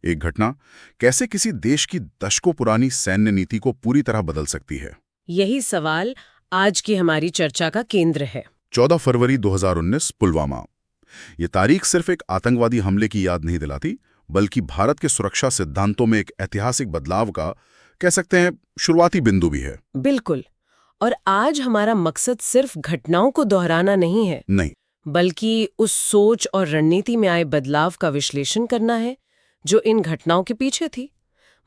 एक घटना कैसे किसी देश की दशकों पुरानी सैन्य नीति को पूरी तरह बदल सकती है। यही सवाल आज की हमारी चर्चा का केंद्र है। 14 फरवरी 2019 पुलवामा। ये तारीख सिर्फ एक आतंकवादी हमले की याद नहीं दिलाती, बल्कि भारत के सुरक्षा सिद्धांतों में एक ऐतिहासिक बदलाव का, कह सकते हैं, शुरुआती बिंदु भी है। बिल्कुल। और आज हमारा मकसद सिर्फ घटनाओं को दोहराना नहीं है, नहीं, बल्कि उस सोच और रणनीति में आए बदलाव का विश्लेषण करना है जो इन घटनाओं के पीछे थी।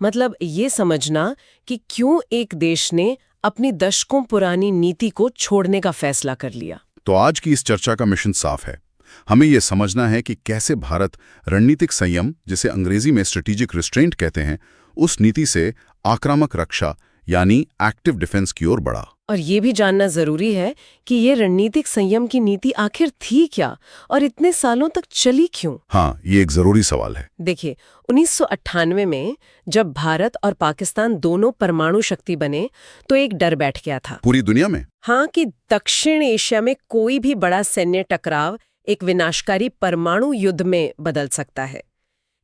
मतलब ये समझना कि क्यों एक देश ने अपनी दशकों पुरानी नीति को छोड़ने का फैसला कर लिया। तो आज की इस चर्चा का मिशन साफ है। हमें यह समझना है कि कैसे भारत रणनीतिक संयम, जिसे अंग्रेजी में स्ट्रेटेजिक रिस्ट्रेंट कहते हैं, उस नीति से आक्रामक रक्षा यानी एक्टिव डिफेंस की ओर बढ़ा। और ये भी जानना जरूरी है कि ये रणनीतिक संयम की नीति आखिर थी क्या और इतने सालों तक चली क्यों। हाँ, ये एक जरूरी सवाल है। देखिए, 1998 में जब भारत और पाकिस्तान दोनों परमाणु शक्ति बने तो एक डर बैठ गया था पूरी दुनिया में। हाँ, कि दक्षिण एशिया में कोई भी बड़ा सैन्य टकराव एक विनाशकारी परमाणु युद्ध में बदल सकता है।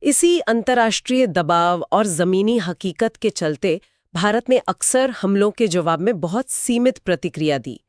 इसी अंतर्राष्ट्रीय दबाव और जमीनी हकीकत के चलते भारत ने अक्सर हमलों के जवाब में बहुत सीमित प्रतिक्रिया दी।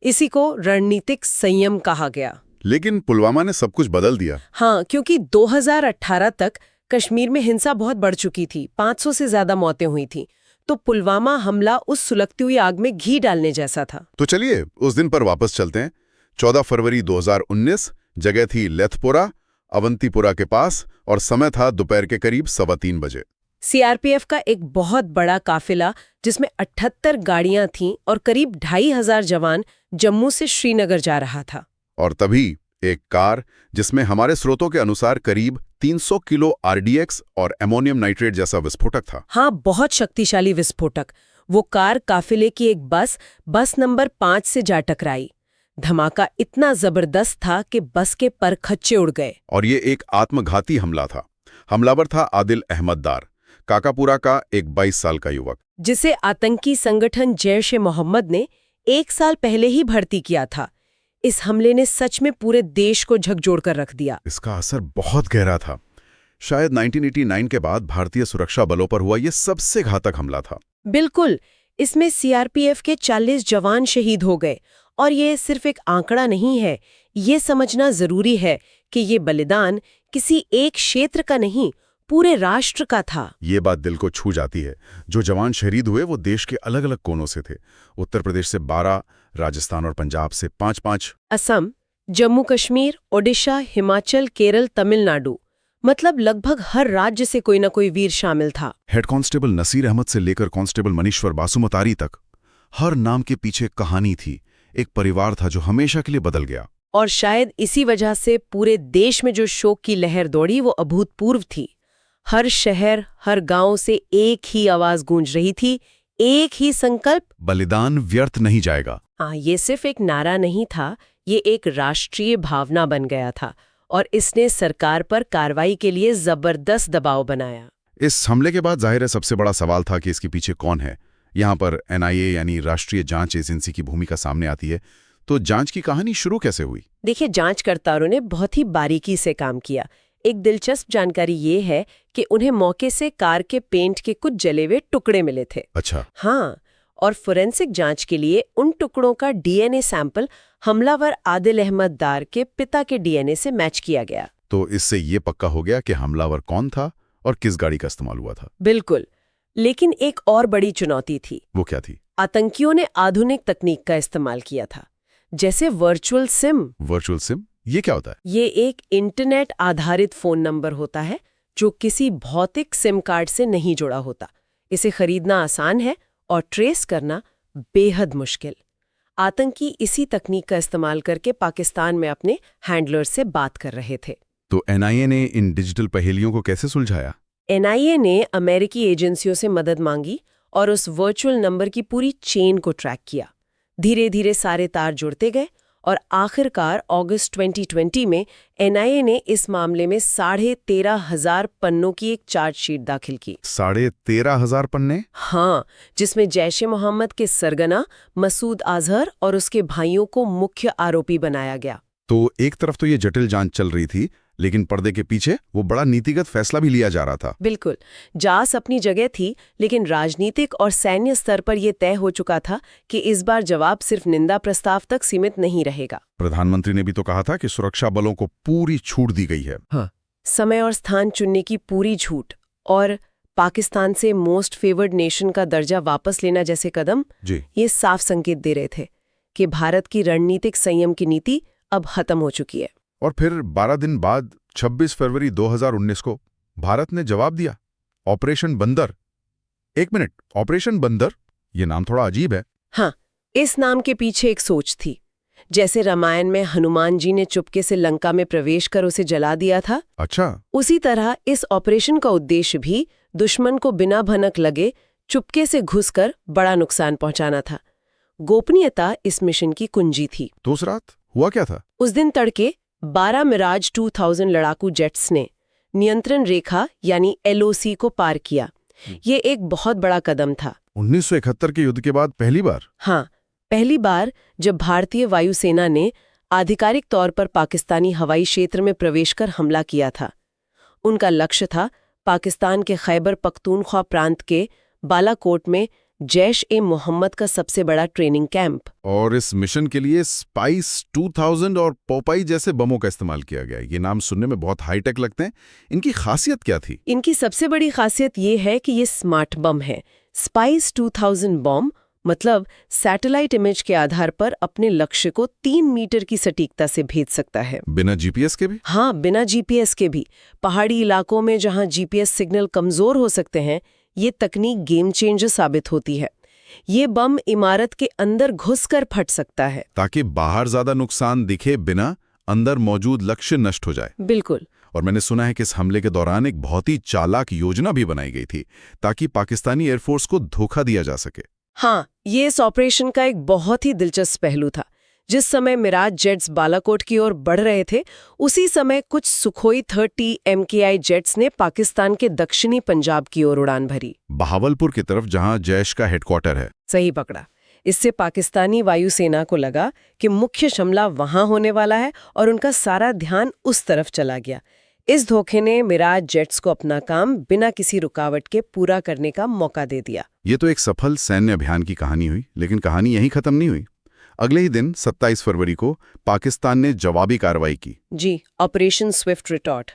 इसी को रणनीतिक संयम कहा गया। लेकिन पुलवामा ने सब कुछ बदल दिया। हाँ, क्योंकि 2018 तक कश्मीर में हिंसा बहुत बढ़ चुकी थी, 500 से ज्यादा मौतें हुई थी। तो पुलवामा हमला उस सुलगती हुई आग में घी डालने जैसा था। तो चलिए उस दिन पर वापस चलते हैं। 14 फरवरी 2019, जगह थी लेथपोरा, अवंतीपुरा के पास, और समय था दोपहर के करीब 3:15 बजे। सीआरपीएफ का एक बहुत बड़ा काफिला, जिसमें 78 गाड़ियां थीं और करीब 2500 जवान, जम्मू से श्रीनगर जा रहा था। और तभी एक कार, जिसमें हमारे स्रोतों के अनुसार करीब 300 किलो आरडीएक्स और एमोनियम नाइट्रेट जैसा विस्फोटक था। हाँ, बहुत शक्तिशाली विस्फोटक। वो कार काफिले की एक बस नंबर 5 से जा टकराई। धमाका इतना जबरदस्त था कि बस के पर खच्चे उड़ गए। और ये एक आत्मघाती हमला था। हमलावर था आदिल अहमद दार, काकापुरा का एक 22 साल का युवक, जिसे आतंकी संगठन जैश-ए-मोहम्मद ने 1 साल पहले ही भर्ती किया था। इस हमले ने सच में पूरे देश को झकझोर कर रख दिया। इसका असर बहुत गहरा था। शायद 1989 के बाद भारतीय सुरक्षा बलों पर हुआ ये सबसे घातक हमला था। बिल्कुल। इसमें सीआरपीएफ के 40 जवान शहीद हो गए। और ये सिर्फ एक आंकड़ा नहीं है, ये समझना जरूरी है कि ये बलिदान किसी एक क्षेत्र का नहीं, पूरे राष्ट्र का था। ये बात दिल को छू जाती है। जो जवान शहीद हुए वो देश के अलग अलग कोनों से थे। उत्तर प्रदेश से 12, राजस्थान और पंजाब से 5-5, असम, जम्मू कश्मीर, ओडिशा, हिमाचल, केरल, तमिलनाडु, मतलब लगभग हर राज्य से कोई न कोई वीर शामिल था। हेड कांस्टेबल नसीर अहमद से लेकर कांस्टेबल मनीश्वर बासुमतारी तक, हर नाम के पीछे कहानी थी, एक परिवार था जो हमेशा के लिए बदल गया। और शायद इसी वजह से पूरे देश में जो शोक की लहर दौड़ी वो अभूतपूर्व थी। हर शहर, हर गांव से एक ही आवाज गूंज रही थी, एक ही संकल्प, बलिदान व्यर्थ नहीं जाएगा। हाँ, ये सिर्फ एक नारा नहीं था, ये एक राष्ट्रीय भावना बन गया था और इसने सरकार पर कार्रवाई के लिए जबरदस्त दबाव बनाया। इस हमले के बाद जाहिर है सबसे बड़ा सवाल था कि इसके पीछे कौन है। यहाँ पर एनआईए यानी राष्ट्रीय जांच एजेंसी की भूमिका सामने आती है। तो जांच की कहानी शुरू कैसे हुई? देखिए, जांचकर्ताओं ने बहुत ही बारीकी से काम किया। एक दिलचस्प जानकारी ये है कि उन्हें मौके से कार के पेंट के कुछ जले हुए टुकड़े मिले थे। अच्छा। हाँ, और फोरेंसिक जांच के लिए उन टुकड़ों का डीएनए सैंपल हमलावर आदिल अहमद दार के पिता के डीएनए से मैच किया गया। तो इससे ये पक्का हो गया कि हमलावर कौन था और किस गाड़ी का इस्तेमाल हुआ था। बिल्कुल। लेकिन एक और बड़ी चुनौती थी। वो क्या थी? आतंकियों ने आधुनिक तकनीक का इस्तेमाल किया था, जैसे वर्चुअल सिम। वर्चुअल सिम ये क्या होता है? ये एक इंटरनेट आधारित फोन नंबर होता है जो किसी भौतिक सिम कार्ड से नहीं जुड़ा होता। इसे खरीदना आसान है और ट्रेस करना बेहद मुश्किल। आतंकी इसी तकनीक का इस्तेमाल करके पाकिस्तान में अपने हैंडलर से बात कर रहे थे। तो एनआईए ने इन डिजिटल पहेलियों को कैसे सुलझाया? एनआईए ने अमेरिकी एजेंसियों से मदद मांगी और उस वर्चुअल नंबर की पूरी चेन को ट्रैक किया। धीरे धीरे सारे तार जुड़ते गए और आखिरकार अगस्त 2020 में एनआईए ने इस मामले में 13,500 पन्नों की एक चार्जशीट दाखिल की। 13,500 पन्ने? हाँ, जिसमें जैश-ए-मोहम्मद के सरगना मसूद अजहर और उसके भाइयों को मुख्य आरोपी बनाया गया। तो एक तरफ तो ये जटिल जांच चल रही थी, लेकिन पर्दे के पीछे वो बड़ा नीतिगत फैसला भी लिया जा रहा था। बिल्कुल। जास अपनी जगह थी, लेकिन राजनीतिक और सैन्य स्तर पर यह तय हो चुका था कि इस बार जवाब सिर्फ निंदा प्रस्ताव तक सीमित नहीं रहेगा। प्रधानमंत्री ने भी तो कहा था कि सुरक्षा बलों को पूरी छूट दी गई है। हाँ, समय और स्थान चुनने की पूरी छूट और पाकिस्तान से मोस्ट फेवर्ड नेशन का दर्जा वापस लेना जैसे कदम जी। ये साफ संकेत दे रहे थे कि भारत की रणनीतिक संयम की नीति अब खत्म हो चुकी है। और फिर 12 दिन बाद 26 फरवरी 2019 को भारत ने जवाब दिया, ऑपरेशन बंदर। एक मिनट, ऑपरेशन बंदर, ये नाम थोड़ा अजीब है। हाँ, इस नाम के पीछे एक सोच थी। जैसे रामायण में हनुमान जी ने चुपके से लंका में प्रवेश कर उसे जला दिया था, अच्छा, उसी तरह इस ऑपरेशन का उद्देश्य भी दुश्मन को बिना भनक लगे चुपके से घुसकर बड़ा नुकसान पहुंचाना था। गोपनीयता इस मिशन की कुंजी थी। तो उस रात हुआ क्या था? उस दिन तड़के 12 मिराज 2000 लड़ाकू जेट्स ने नियंत्रण रेखा यानी LOC को पार किया। ये एक बहुत बड़ा कदम था। 1971 के युद्ध के बाद पहली बार? हाँ, पहली बार जब भारतीय वायुसेना ने आधिकारिक तौर पर पाकिस्तानी हवाई क्षेत्र में प्रवेश कर हमला किया था। उनका लक्ष्य था पाकिस्तान के खैबर पख्तूनख्वा प्रांत के बालाकोट में जैश-ए-मोहम्मद का सबसे बड़ा ट्रेनिंग कैंप। और इस मिशन के लिए स्पाइस 2000 और पोपाई जैसे बमों का इस्तेमाल किया गया। ये नाम सुनने में बहुत हाईटेक लगते हैं। इनकी खासियत क्या थी? इनकी सबसे बड़ी खासियत ये है कि ये स्मार्ट बम है। स्पाइस 2000 बम मतलब सैटेलाइट इमेज के आधार पर अपने लक्ष्य को 3 मीटर की सटीकता से भेज सकता है। बिना GPS के भी? हाँ, बिना GPS के भी। पहाड़ी इलाकों में जहां GPS सिग्नल कमजोर हो सकते हैं, ये तकनीक गेम चेंजर साबित होती है। ये बम इमारत के अंदर घुसकर फट सकता है, ताकि बाहर ज्यादा नुकसान दिखे बिना अंदर मौजूद लक्ष्य नष्ट हो जाए। बिल्कुल। और मैंने सुना है कि इस हमले के दौरान एक बहुत ही चालाक योजना भी बनाई गई थी, ताकि पाकिस्तानी एयरफोर्स को धोखा दिया जा सके। हाँ, ये इस ऑपरेशन का एक बहुत ही दिलचस्प पहलू था। जिस समय मिराज जेट्स बालाकोट की ओर बढ़ रहे थे, उसी समय कुछ सुखोई 30 MKI जेट्स ने पाकिस्तान के दक्षिणी पंजाब की ओर उड़ान भरी, बहावलपुर की तरफ, जहां जैश का हेडक्वार्टर है। सही पकड़ा। इससे पाकिस्तानी वायुसेना को लगा कि मुख्य हमला वहां होने वाला है और उनका सारा ध्यान उस तरफ चला गया। इस धोखे ने मिराज जेट्स को अपना काम बिना किसी रुकावट के पूरा करने का मौका दे दिया। ये तो एक सफल सैन्य अभियान की कहानी हुई, लेकिन कहानी यहीं खत्म नहीं हुई। अगले ही दिन 27 फरवरी को पाकिस्तान ने जवाबी कार्रवाई की। जी, ऑपरेशन स्विफ्ट रिटॉर्ट।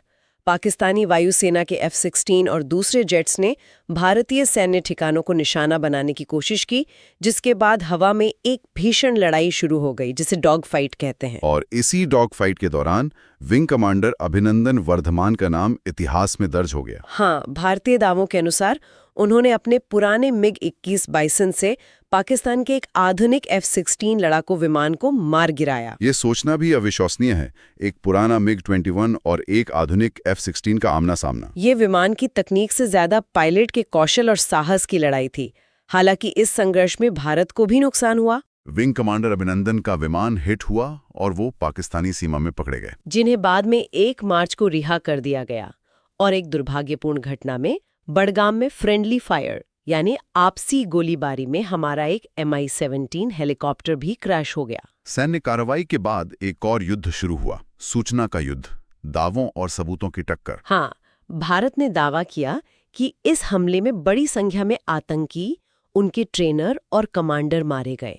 पाकिस्तानी वायुसेना के F-16 और दूसरे जेट्स ने भारतीय सैन्य ठिकानों को निशाना बनाने की कोशिश की, जिसके बाद हवा में एक भीषण लड़ाई शुरू हो गई, जिसे डॉग फाइट कहते हैं। और इसी डॉग फाइट के दौरान विंग कमांडर अभिनंदन वर्धमान का नाम इतिहास में दर्ज हो गया। हाँ, भारतीय दावों के अनुसार उन्होंने अपने पुराने MiG-21 बाइसन से पाकिस्तान के एक आधुनिक F-16 लड़ाकू विमान को मार गिराया। ये सोचना भी अविश्वसनीय है, एक पुराना MiG-21 और एक आधुनिक F-16 का आमना सामना। ये विमान की तकनीक से ज्यादा पायलट के कौशल और साहस की लड़ाई थी। हालांकि इस संघर्ष में भारत को भी नुकसान हुआ। विंग कमांडर अभिनंदन का विमान हिट हुआ और वो पाकिस्तानी सीमा में पकड़े गए, जिन्हें बाद में 1 मार्च को रिहा कर दिया गया। और एक दुर्भाग्यपूर्ण घटना में बड़गाम में फ्रेंडली फायर यानी आपसी गोलीबारी में हमारा एक Mi-17 हेलीकॉप्टर भी क्रैश हो गया। सैन्य कार्रवाई के बाद एक और युद्ध शुरू हुआ, सूचना का युद्ध, दावों और सबूतों की टक्कर। हाँ, भारत ने दावा किया कि इस हमले में बड़ी संख्या में आतंकी, उनके ट्रेनर और कमांडर मारे गए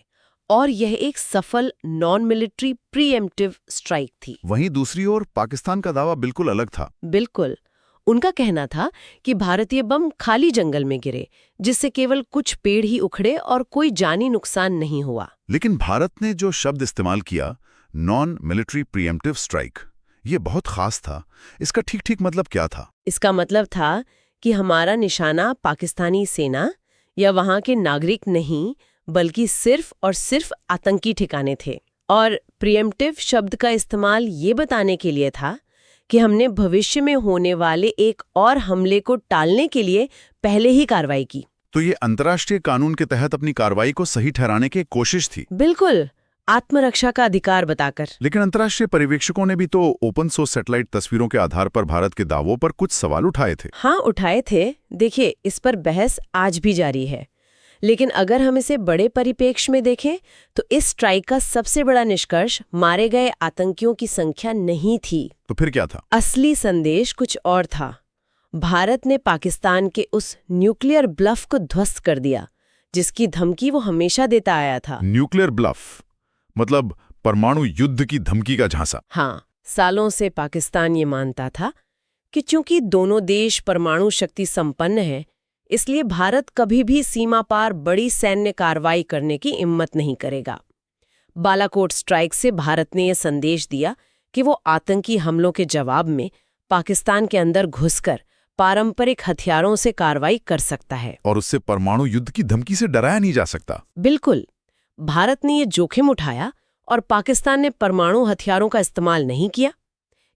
और यह एक सफल नॉन मिलिट्री प्रीएम्प्टिव स्ट्राइक थी। वहीं दूसरी ओर पाकिस्तान का दावा बिल्कुल अलग था। बिल्कुल। उनका कहना था कि भारतीय बम खाली जंगल में गिरे, जिससे केवल कुछ पेड़ ही उखड़े और कोई जानी नुकसान नहीं हुआ। लेकिन भारत ने जो शब्द इस्तेमाल किया, नॉन मिलिट्री प्रीएम्प्टिव स्ट्राइक, ये बहुत खास था। इसका ठीक मतलब क्या था? इसका मतलब था कि हमारा निशाना पाकिस्तानी सेना या वहां के नागरिक नहीं, बल्कि सिर्फ और सिर्फ आतंकी ठिकाने थे। और प्रीएम्प्टिव शब्द का इस्तेमाल ये बताने के लिए था कि हमने भविष्य में होने वाले एक और हमले को टालने के लिए पहले ही कार्रवाई की। तो ये अंतर्राष्ट्रीय कानून के तहत अपनी कार्रवाई को सही ठहराने की कोशिश थी। बिल्कुल, आत्मरक्षा का अधिकार बताकर। लेकिन अंतर्राष्ट्रीय पर्यवेक्षकों ने भी तो ओपन सोर्स सैटेलाइट तस्वीरों के आधार पर भारत के दावों पर कुछ सवाल उठाए थे। हाँ, उठाए थे। देखिए, इस पर बहस आज भी जारी है। लेकिन अगर हम इसे बड़े परिप्रेक्ष्य में देखें तो इस स्ट्राइक का सबसे बड़ा निष्कर्ष मारे गए आतंकियों की संख्या नहीं थी। तो फिर क्या था? असली संदेश कुछ और था। भारत ने पाकिस्तान के उस न्यूक्लियर ब्लफ को ध्वस्त कर दिया जिसकी धमकी वो हमेशा देता आया था। न्यूक्लियर ब्लफ मतलब परमाणु युद्ध की धमकी का झांसा। हाँ, सालों से पाकिस्तान ये मानता था कि चूंकि दोनों देश परमाणु शक्ति संपन्न है, इसलिए भारत कभी भी सीमा पार बड़ी सैन्य कार्रवाई करने की हिम्मत नहीं करेगा। बालाकोट स्ट्राइक से भारत ने यह संदेश दिया कि वो आतंकी हमलों के जवाब में पाकिस्तान के अंदर घुसकर पारंपरिक हथियारों से कार्रवाई कर सकता है और उससे परमाणु युद्ध की धमकी से डराया नहीं जा सकता। बिल्कुल। भारत ने ये जोखिम उठाया और पाकिस्तान ने परमाणु हथियारों का इस्तेमाल नहीं किया।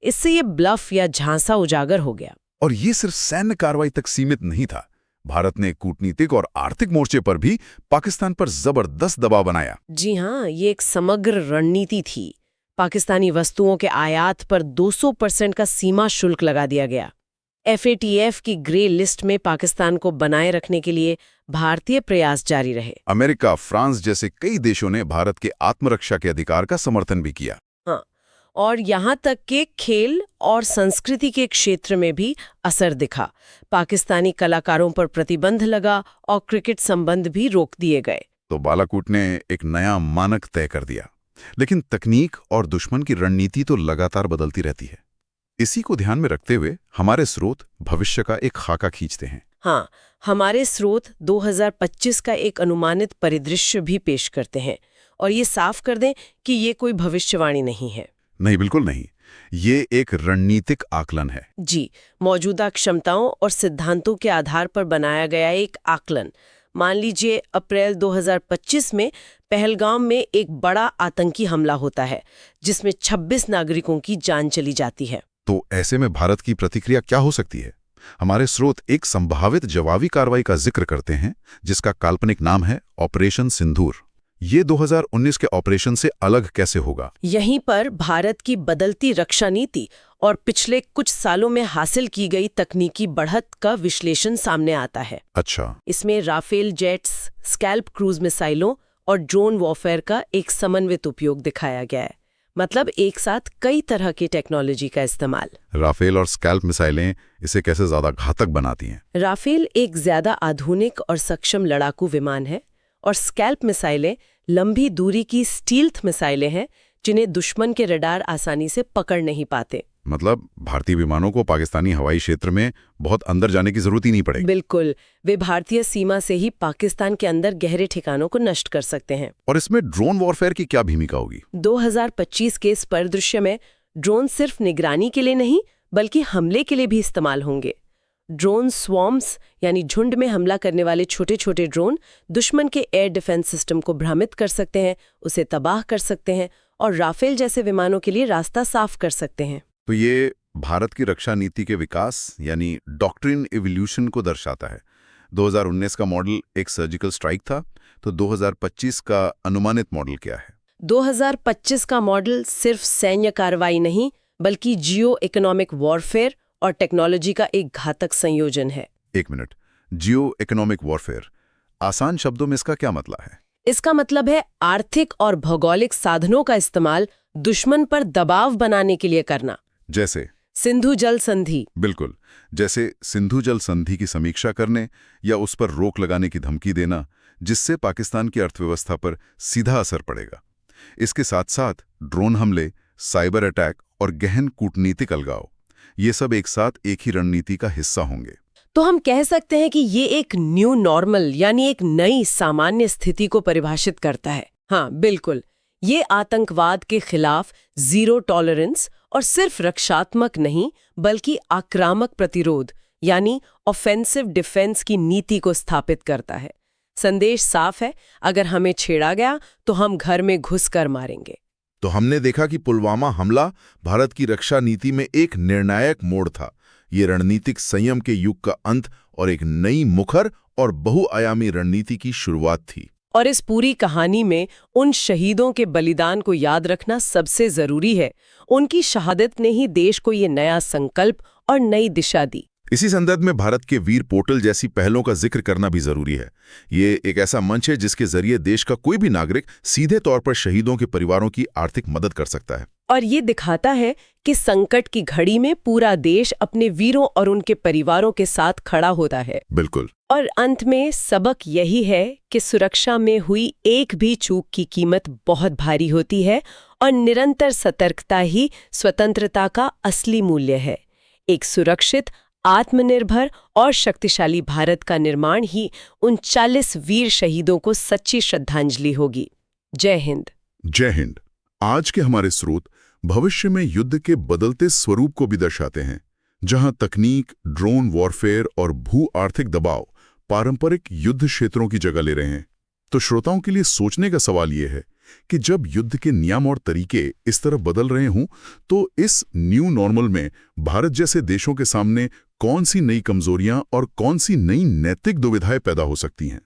इससे ये ब्लफ या झांसा उजागर हो गया। और ये सिर्फ सैन्य कार्रवाई तक सीमित नहीं था। भारत ने कूटनीतिक और आर्थिक मोर्चे पर भी पाकिस्तान पर जबरदस्त दबाव बनाया। जी हाँ, ये एक समग्र रणनीति थी। पाकिस्तानी वस्तुओं के आयात पर 200% का सीमा शुल्क लगा दिया गया। FATF की ग्रे लिस्ट में पाकिस्तान को बनाए रखने के लिए भारतीय प्रयास जारी रहे। अमेरिका, फ्रांस जैसे कई देशों ने भारत के आत्मरक्षा के अधिकार का समर्थन भी किया। हाँ, और यहाँ तक कि खेल और संस्कृति के क्षेत्र में भी असर दिखा। पाकिस्तानी कलाकारों पर प्रतिबंध लगा और क्रिकेट संबंध भी रोक दिए गए। तो बालाकोट ने एक नया मानक तय कर दिया। लेकिन तकनीक और दुश्मन की रणनीति तो लगातार बदलती रहती है। इसी को ध्यान में रखते हुए हमारे स्रोत भविष्य का एक खाका खींचते हैं। हाँ, हमारे स्रोत 2025 का एक अनुमानित परिदृश्य भी पेश करते हैं और ये साफ कर दें कि ये कोई भविष्यवाणी नहीं है। नहीं, बिल्कुल नहीं। ये एक रणनीतिक आकलन है। जी, मौजूदा क्षमताओं और सिद्धांतों के आधार पर बनाया गया एक आकलन। मान लीजिए अप्रैल 2025 में पहलगाम में एक बड़ा आतंकी हमला होता है जिसमें 26 नागरिकों की जान चली जाती है। तो ऐसे में भारत की प्रतिक्रिया क्या हो सकती है? हमारे स्रोत एक संभावित जवाबी कार्रवाई का जिक्र करते हैं जिसका काल्पनिक नाम है ऑपरेशन सिंदूर। ये 2019 के ऑपरेशन से अलग कैसे होगा? यहीं पर भारत की बदलती रक्षा नीति और पिछले कुछ सालों में हासिल की गई तकनीकी बढ़त का विश्लेषण सामने आता है। अच्छा। इसमें राफेल जेट्स, स्कैल्प क्रूज मिसाइलों और ड्रोन वॉरफेयर का एक समन्वित उपयोग दिखाया गया है। मतलब एक साथ कई तरह की टेक्नोलॉजी का इस्तेमाल। राफेल और स्कैल्प मिसाइलें इसे कैसे ज्यादा घातक बनाती हैं? राफेल एक ज्यादा आधुनिक और सक्षम लड़ाकू विमान है और स्कैल्प मिसाइलें लंबी दूरी की स्टील्थ मिसाइलें हैं जिन्हें दुश्मन के रडार आसानी से पकड़ नहीं पाते। मतलब भारतीय विमानों को पाकिस्तानी हवाई क्षेत्र में बहुत अंदर जाने की जरूरत ही नहीं पड़ेगी। बिल्कुल, वे भारतीय सीमा से ही पाकिस्तान के अंदर गहरे ठिकानों को नष्ट कर सकते हैं। और इसमें ड्रोन वॉरफेयर की क्या भूमिका होगी? 2025 के इस परिदृश्य में ड्रोन सिर्फ निगरानी के लिए नहीं बल्कि हमले के लिए भी इस्तेमाल होंगे। ड्रोन स्वॉर्म्स यानी झुंड में हमला करने वाले छोटे छोटे ड्रोन दुश्मन के एयर डिफेंस सिस्टम को भ्रमित कर सकते हैं, उसे तबाह कर सकते हैं और राफेल जैसे विमानों के लिए रास्ता साफ कर सकते हैं। तो ये भारत की रक्षा नीति के विकास यानी डॉक्ट्रिन इवोल्यूशन को दर्शाता है। 2019 का मॉडल एक सर्जिकल स्ट्राइक था, तो 2025 का अनुमानित मॉडल क्या है? 2025 का मॉडल सिर्फ सैन्य कार्रवाई नहीं बल्कि जियो इकोनॉमिक वॉरफेयर और टेक्नोलॉजी का एक घातक संयोजन है। एक मिनट, जियो इकोनॉमिक वॉरफेयर, आसान शब्दों में इसका क्या मतलब है? इसका मतलब है आर्थिक और भौगोलिक साधनों का इस्तेमाल दुश्मन पर दबाव बनाने के लिए करना। जैसे सिंधु जल संधि। बिल्कुल, जैसे सिंधु जल संधि की समीक्षा करने या उस पर रोक लगाने की धमकी देना, जिससे पाकिस्तान की अर्थव्यवस्था पर सीधा असर पड़ेगा। इसके साथ साथ ड्रोन हमले, साइबर अटैक और गहन कूटनीतिक अलगाव, ये सब एक साथ एक ही रणनीति का हिस्सा होंगे। तो हम कह सकते हैं कि ये एक न्यू नॉर्मल यानी एक नई सामान्य स्थिति को परिभाषित करता है। हाँ बिल्कुल, ये आतंकवाद के खिलाफ जीरो टॉलरेंस और सिर्फ रक्षात्मक नहीं बल्कि आक्रामक प्रतिरोध यानी ऑफेंसिव डिफेंस की नीति को स्थापित करता है। संदेश साफ है, अगर हमें छेड़ा गया तो हम घर में घुसकर मारेंगे। तो हमने देखा कि पुलवामा हमला भारत की रक्षा नीति में एक निर्णायक मोड़ था। ये रणनीतिक संयम के युग का अंत और एक नई मुखर और बहुआयामी रणनीति की शुरुआत थी। और इस पूरी कहानी में उन शहीदों के बलिदान को याद रखना सबसे जरूरी है। उनकी शहादत ने ही देश को ये नया संकल्प और नई दिशा दी। इसी संदर्भ में भारत के वीर पोर्टल जैसी पहलों का जिक्र करना भी जरूरी है। ये एक ऐसा मंच है जिसके जरिए देश का कोई भी नागरिक सीधे तौर पर शहीदों के परिवारों की आर्थिक मदद कर सकता है। और ये दिखाता है कि संकट की घड़ी में पूरा देश अपने वीरों और उनके परिवारों के साथ खड़ा होता है। बिल्कुल। और अंत में सबक यही है कि सुरक्षा में हुई एक भी चूक की कीमत बहुत भारी होती है और निरंतर सतर्कता ही स्वतंत्रता का असली मूल्य है। एक सुरक्षित, आत्मनिर्भर और शक्तिशाली भारत का निर्माण ही उन 40 वीर शहीदों को सच्ची श्रद्धांजलि होगी। जय हिंद। जय हिंद। आज के हमारे स्रोत भविष्य में युद्ध के बदलते स्वरूप को भी दर्शाते हैं, जहां तकनीक, ड्रोन वॉरफेयर और भू आर्थिक दबाव पारंपरिक युद्ध क्षेत्रों की जगह ले रहे हैं। तो श्रोताओं के लिए सोचने का सवाल यह है कि जब युद्ध के नियम और तरीके इस तरह बदल रहे हों, तो इस न्यू नॉर्मल में भारत जैसे देशों के सामने कौन सी नई कमजोरियां और कौन सी नई नैतिक दुविधाएं पैदा हो सकती हैं।